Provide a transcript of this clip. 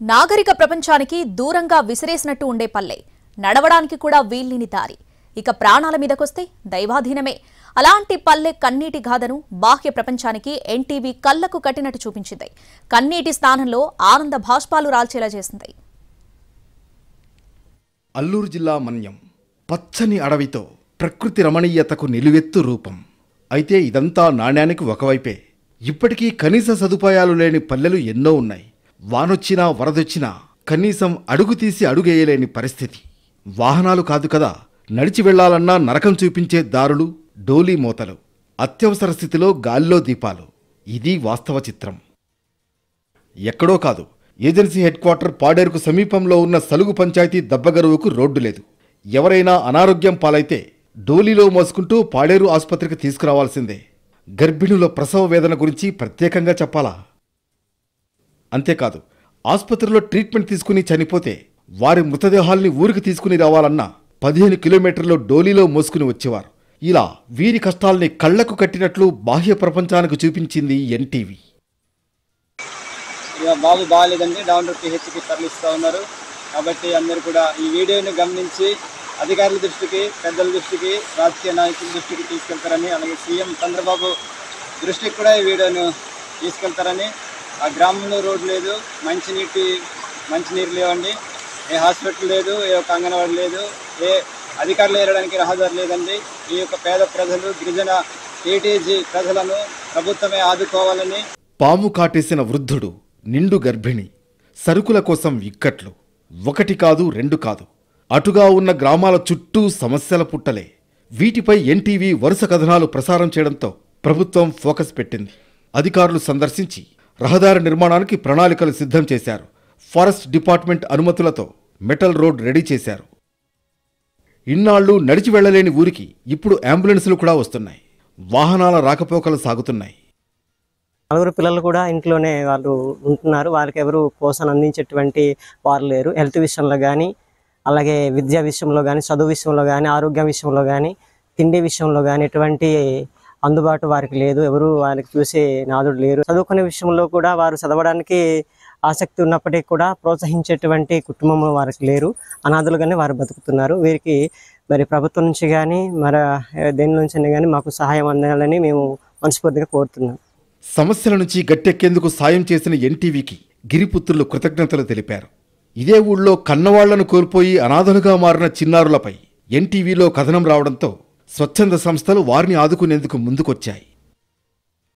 నాగరిక ప్రపంచానికి దూరంగా విసిరేసినట్టు ఉండే పల్లె, నడవడానికి కూడా వీల్లేని దారి. ఇక ప్రాణాల మీదకొస్తే దైవాధీనమే. అలాంటి పల్లె కన్నీటి గాథను బాహ్య ప్రపంచానికి ఎన్టీవీ కళ్లకు కట్టినట్టు చూపించింది. కన్నీటి స్థానంలో ఆనంద భాష్పాలు రాల్చేలా చేసింది. అల్లూరు జిల్లా మన్యం పచ్చని అడవితో ప్రకృతి రమణీయతకు నిలువెత్తు రూపం. అయితే ఇదంతా నాణ్యానికి ఒకవైపే. ఇప్పటికీ కనీస సదుపాయాలు లేని పల్లెలు ఎన్నో ఉన్నాయి. వానొచ్చినా వరదొచ్చినా కనీసం అడుగు తీసి అడుగేయలేని పరిస్థితి. వాహనాలు కాదు కదా, నడిచి వెళ్లాలన్నా నరకం చూపించే దారులు, డోలీ మోతలు, అత్యవసర స్థితిలో గాల్లో దీపాలు. ఇది వాస్తవ చిత్రం. ఎక్కడో కాదు, ఏజెన్సీ హెడ్ క్వార్టర్ పాడేరుకు సమీపంలో ఉన్న సలుగు పంచాయతీ దబ్బగరువుకు రోడ్డు లేదు. ఎవరైనా అనారోగ్యం పాలైతే డోలీలో మోసుకుంటూ పాడేరు ఆసుపత్రికి తీసుకురావాల్సిందే. గర్భిణుల ప్రసవ వేదన గురించి ప్రత్యేకంగా చెప్పాలా? అంతేకాదు, ఆసుపత్రిలో ట్రీట్మెంట్ తీసుకుని చనిపోతే వారి మృతదేహాల్ని ఊరికి తీసుకుని రావాలన్నా 15 కిలోమీటర్లు డోలీలో మోసుకుని వచ్చేవారు. ఇలా వీరి కష్టాల్ని కళ్లకు కట్టినట్లు బాహ్య ప్రపంచానికి చూపించింది ఎన్టీవీ. బాబు బాగాలేదండి, డాక్టర్ పిహెచ్కి తరలిస్తూ ఉన్నారు. కాబట్టి అందరూ కూడా ఈ వీడియోని గమనించి అధికారుల దృష్టికి, పెద్దల దృష్టికి, రాజకీయ నాయకుల దృష్టికి తీసుకెళ్తారని, అలాగే సీఎం చంద్రబాబు దృష్టికి కూడా ఈ వీడియోను తీసుకెళ్తారని. ఆ గ్రామంలో రోడ్డు లేదు, మంచినీరు లేవండి, ఏ హాస్పిటల్ లేదు, ఏ ఒక అంగన్వాడీ లేదు, ఏ అధికారులు ఏరడానికి రహదారి లేదండి. ఈ యొక్క పేద ప్రజలు, గిరిజన ఏటీజీ ప్రజలను ప్రభుత్వమే ఆదుకోవాలని. పాము కాటేసిన వృద్ధుడు, నిండు గర్భిణి, సరుకుల కోసం ఇక్కట్లు. 1 కాదు 2 కాదు, అటుగా ఉన్న గ్రామాల చుట్టూ సమస్యల పుట్టలే. వీటిపై ఎన్టీవీ వరుస కథనాలు ప్రసారం చేయడంతో ప్రభుత్వం ఫోకస్ పెట్టింది. అధికారులు సందర్శించి రహదారి నిర్మాణానికి ప్రణాళికలు సిద్ధం చేశారు. ఫారెస్ట్ డిపార్ట్మెంట్ అనుమతులతో మెటల్ రోడ్ రెడీ చేశారు. ఇన్నాళ్లు నడిచి వెళ్లలేని ఊరికి ఇప్పుడు అంబులెన్సులు కూడా వస్తున్నాయి. వాహనాల రాకపోకలు సాగుతున్నాయి. 4 పిల్లలు కూడా ఇంట్లోనే వాళ్ళు ఉంటున్నారు. వాళ్ళకి ఎవరు పోషణ అందించేటువంటి వారు లేరు. హెల్త్ విషయంలో కానీ, అలాగే విద్యా విషయంలో కానీ, చదువు విషయంలో కానీ, ఆరోగ్యం విషయంలో కానీ, తిండి విషయంలో కానీ ఎటువంటి అందుబాటు వారికి లేదు. ఎవరు వారికి చూసే నాదుడు లేరు. చదువుకునే విషయంలో కూడా వారు చదవడానికి ఆసక్తి ఉన్నప్పటికీ కూడా ప్రోత్సహించేటువంటి కుటుంబంలో వారికి లేరు. అనాథలుగానే వారు బతుకుతున్నారు. వీరికి మరి ప్రభుత్వం నుంచి కానీ, మరి దేని నుంచి కానీ మాకు సహాయం అందాలని మేము మనస్ఫూర్తిగా కోరుతున్నాం. సమస్యల నుంచి గట్టెక్కేందుకు సాయం చేసిన ఎన్టీవీకి గిరిపుత్రులు కృతజ్ఞతలు తెలిపారు. ఇదే ఊళ్ళో కన్నవాళ్లను కోల్పోయి అనాథలుగా మారిన చిన్నారులపై ఎన్టీవీలో కథనం రావడంతో స్వచ్ఛంద సంస్థలు వారిని ఆదుకునేందుకు ముందుకొచ్చాయి.